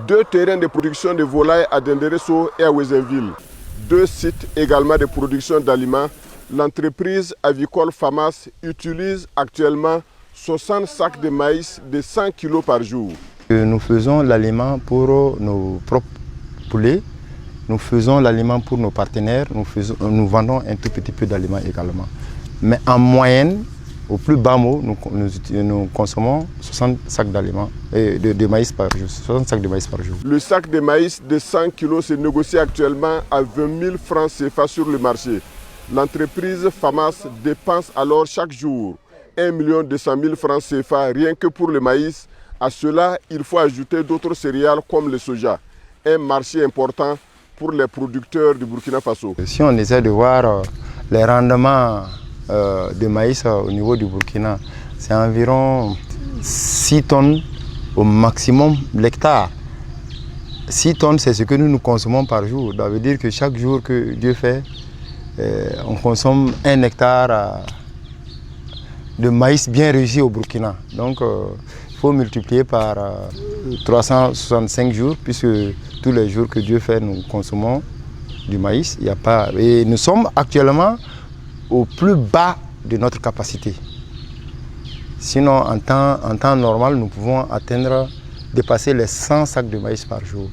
2 terrains de production de volailles à Denderesso et à Wezenville, 2 sites également de production d'aliments. L'entreprise avicole FAMAS utilise actuellement 60 sacs de maïs de 100 kg par jour. Nous faisons l'aliment pour nos propres poulets, nous faisons l'aliment pour nos partenaires, nous vendons un tout petit peu d'aliments également. Mais en moyenne, au plus bas mot, nous consommons 60 sacs d'aliments de maïs par jour. 60 sacs de maïs par jour. Le sac de maïs de 100 kg se négocie actuellement à 20 000 francs CFA sur le marché. L'entreprise FAMAS dépense alors chaque jour 1 200 000 francs CFA rien que pour le maïs. À cela, il faut ajouter d'autres céréales comme le soja, un marché important pour les producteurs du Burkina Faso. Si on essaie de voir les rendements de maïs au niveau du Burkina, c'est environ 6 tonnes au maximum l'hectare. 6 tonnes, c'est ce que nous consommons par jour. Ça veut dire que chaque jour que Dieu fait, on consomme 1 hectare de maïs bien réussi au Burkina. Donc, il faut multiplier par 365 jours, puisque tous les jours que Dieu fait, nous consommons du maïs. Il y a pas... Et nous sommes actuellement au plus bas de notre capacité. Sinon, en temps normal, nous pouvons dépasser les 100 sacs de maïs par jour.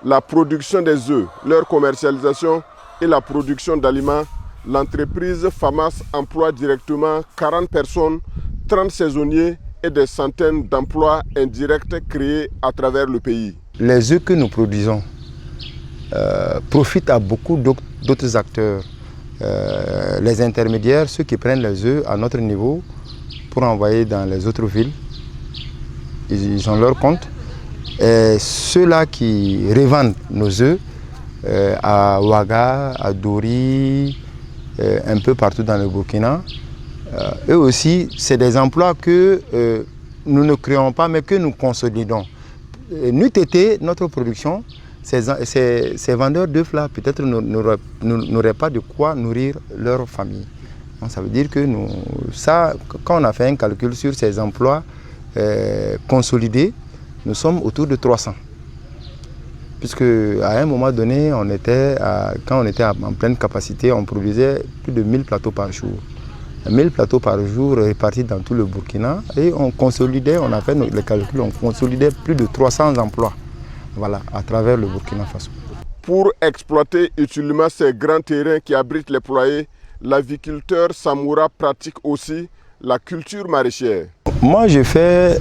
La production des œufs, leur commercialisation et la production d'aliments, l'entreprise FAMAS emploie directement 40 personnes, 30 saisonniers et des centaines d'emplois indirects créés à travers le pays. Les œufs que nous produisons profitent à beaucoup d'autres acteurs. Les intermédiaires, ceux qui prennent les œufs à notre niveau pour envoyer dans les autres villes, ils ont leur compte. Et ceux-là qui revendent nos œufs à Ouaga, à Dori, un peu partout dans le Burkina, eux aussi, c'est des emplois que nous ne créons pas, mais que nous consolidons. N'eût été notre production, ces vendeurs d'œufs-là, peut-être n'auraient pas de quoi nourrir leur famille. Donc, ça veut dire que quand on a fait un calcul sur ces emplois consolidés, nous sommes autour de 300. Puisque à un moment donné, quand on était en pleine capacité, on produisait plus de 1000 plateaux par jour. 1000 plateaux par jour répartis dans tout le Burkina. Et on consolidait, on a fait le calcul, on consolidait plus de 300 emplois, voilà, à travers le Burkina Faso. Pour exploiter utilement ces grands terrains qui abritent les poulaillers, l'aviculteur Samoura pratique aussi la culture maraîchère. Moi, je fais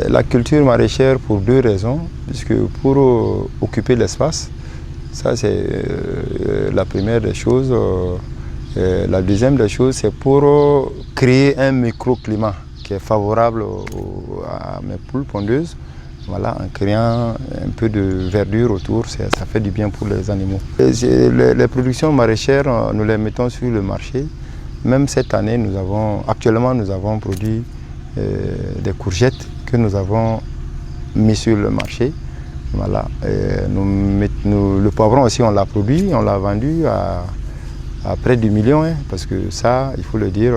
la culture maraîchère pour 2 raisons. Puisque pour occuper l'espace, ça c'est la première des choses. La deuxième des choses, c'est pour créer un microclimat qui est favorable à mes poules pondeuses. Voilà, en créant un peu de verdure autour, ça fait du bien pour les animaux. Les productions maraîchères, nous les mettons sur le marché. Même cette année, actuellement, nous avons produit des courgettes que nous avons mis sur le marché. Voilà. Le poivron aussi, on l'a produit, on l'a vendu à près du million, hein, parce que ça, il faut le dire,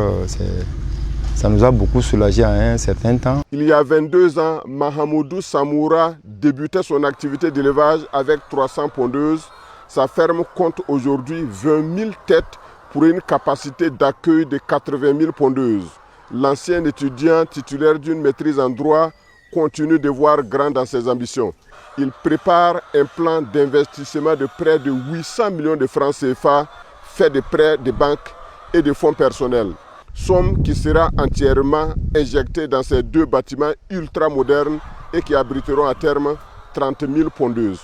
ça nous a beaucoup soulagé à un certain temps. Il y a 22 ans, Mahamoudou Samoura débutait son activité d'élevage avec 300 pondeuses. Sa ferme compte aujourd'hui 20 000 têtes pour une capacité d'accueil de 80 000 pondeuses. L'ancien étudiant titulaire d'une maîtrise en droit continue de voir grand dans ses ambitions. Il prépare un plan d'investissement de près de 800 millions de francs CFA, fait de prêts de banques et de fonds personnels. Somme qui sera entièrement injectée dans ces 2 bâtiments ultra modernes et qui abriteront à terme 30 000 pondeuses.